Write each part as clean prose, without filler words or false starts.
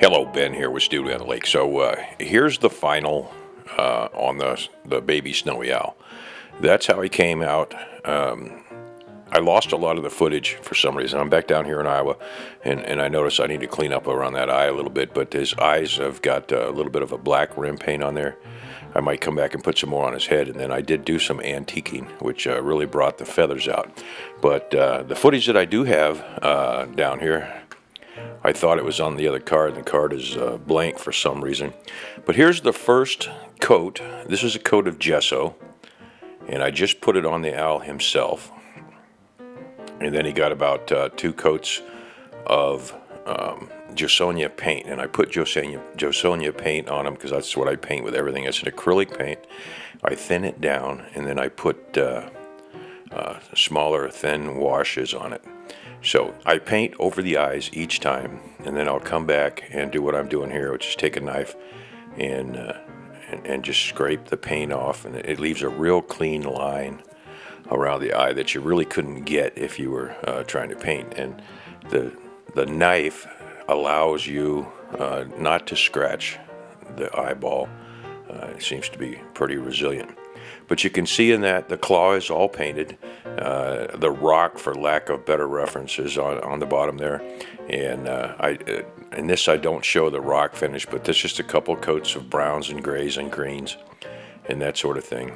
Hello, Ben here with Studio on the Lake. So here's the final on the baby snowy owl. That's how he came out. I lost a lot of the footage for some reason. I'm back down here in Iowa, and I noticed I need to clean up around that eye a little bit, but his eyes have got a little bit of a black rim paint on there. I might come back and put some more on his head, and then I did do some antiquing, which really brought the feathers out. But the footage that I do have down here, I thought it was on the other card, and the card is blank for some reason. But here's the first coat. This is a coat of gesso, and I just put it on the owl himself. And then he got about 2 coats of Josonia paint, and I put Josonia paint on him because that's what I paint with everything. It's an acrylic paint. I thin it down, and then I put smaller, thin washes on it. So I paint over the eyes each time, and then I'll come back and do what I'm doing here, which is take a knife and just scrape the paint off, and it leaves a real clean line around the eye that you really couldn't get if you were trying to paint. And the knife allows you not to scratch the eyeball. It seems to be pretty resilient. But you can see in that the claw is all painted. The rock, for lack of better reference, is on the bottom there. And in this I don't show the rock finish, but there's just a couple coats of browns and grays and greens and that sort of thing.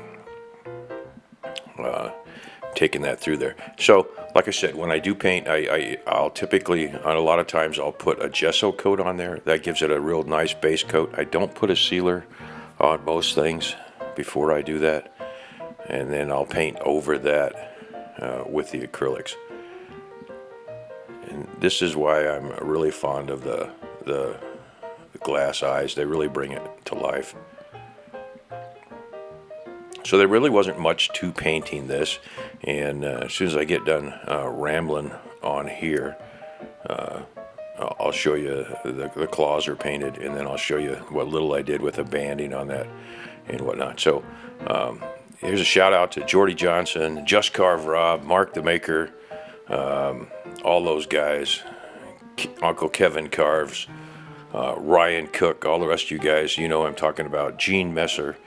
Taking that through there. So, like I said, when I do paint, I'll typically, on a lot of times, I'll put a gesso coat on there. That gives it a real nice base coat. I don't put a sealer on most things before I do that. And then I'll paint over that with the acrylics. And this is why I'm really fond of the glass eyes. They really bring it to life. So there really wasn't much to painting this, and as soon as I get done rambling on here, I'll show you the claws are painted, and then I'll show you what little I did with the banding on that and whatnot. So here's a shout out to Jordy Johnson, Just Carve Rob, Mark the Maker, all those guys, Uncle Kevin Carves, Ryan Cook, all the rest of you guys, you know I'm talking about, Gene Messer,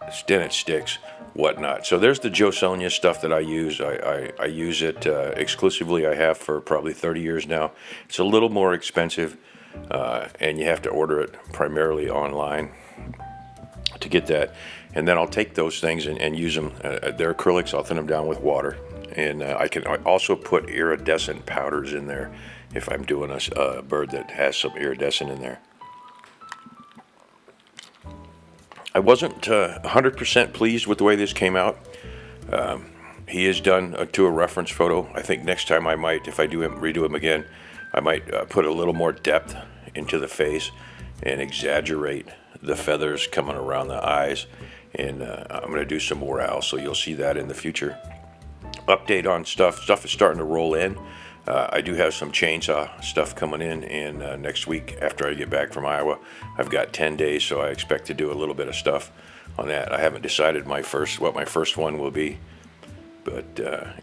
Stennet Sticks, whatnot. So there's the Josonia stuff that I use. I use it exclusively. I have for probably 30 years now. It's a little more expensive, and you have to order it primarily online to get that. And then I'll take those things and use them. They're acrylics. I'll thin them down with water. And I can also put iridescent powders in there if I'm doing a bird that has some iridescent in there. I wasn't 100% pleased with the way this came out. He is done to a reference photo. I think next time I might, if I redo him again, I might put a little more depth into the face and exaggerate the feathers coming around the eyes. And I'm going to do some more owls, so you'll see that in the future. Update on stuff. Stuff is starting to roll in. I do have some chainsaw stuff coming in, and next week after I get back from Iowa, I've got 10 days, so I expect to do a little bit of stuff on that. I haven't decided what my first one will be, but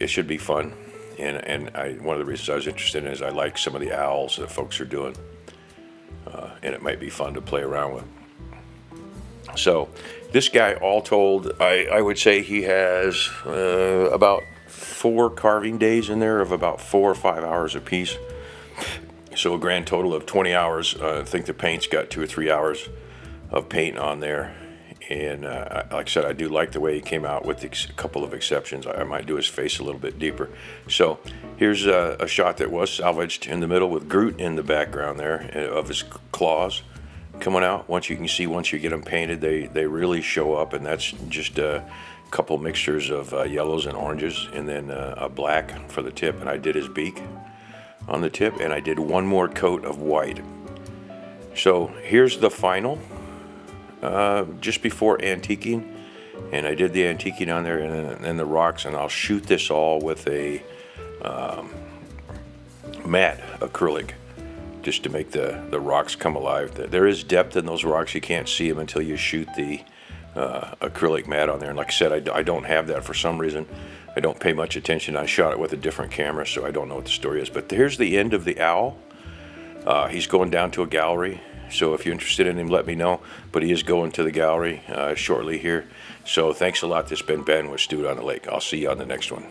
it should be fun. And one of the reasons I was interested in is I like some of the owls that folks are doing, and it might be fun to play around with. So this guy, all told, I would say he has about 4 carving days in there of about 4 or 5 hours apiece. So a grand total of 20 hours. I think the paint's got 2 or 3 hours of paint on there. And like I said, I do like the way he came out with a couple of exceptions. I might do his face a little bit deeper. So here's a shot that was salvaged in the middle with Groot in the background there of his claws coming out. Once you get them painted, they really show up, and that's just a couple mixtures of yellows and oranges, and then a black for the tip. And I did his beak on the tip, and I did one more coat of white. So here's the final, just before antiquing, and I did the antiquing on there and the rocks, and I'll shoot this all with a matte acrylic, just to make the rocks come alive. There is depth in those rocks. You can't see them until you shoot the acrylic matte on there. And like I said, I don't have that for some reason. I don't pay much attention. I shot it with a different camera, so I don't know what the story is. But here's the end of the owl. He's going down to a gallery, so if you're interested in him, let me know. But he is going to the gallery shortly here. So thanks a lot. This has been Ben with Stewed on the Lake. I'll see you on the next one.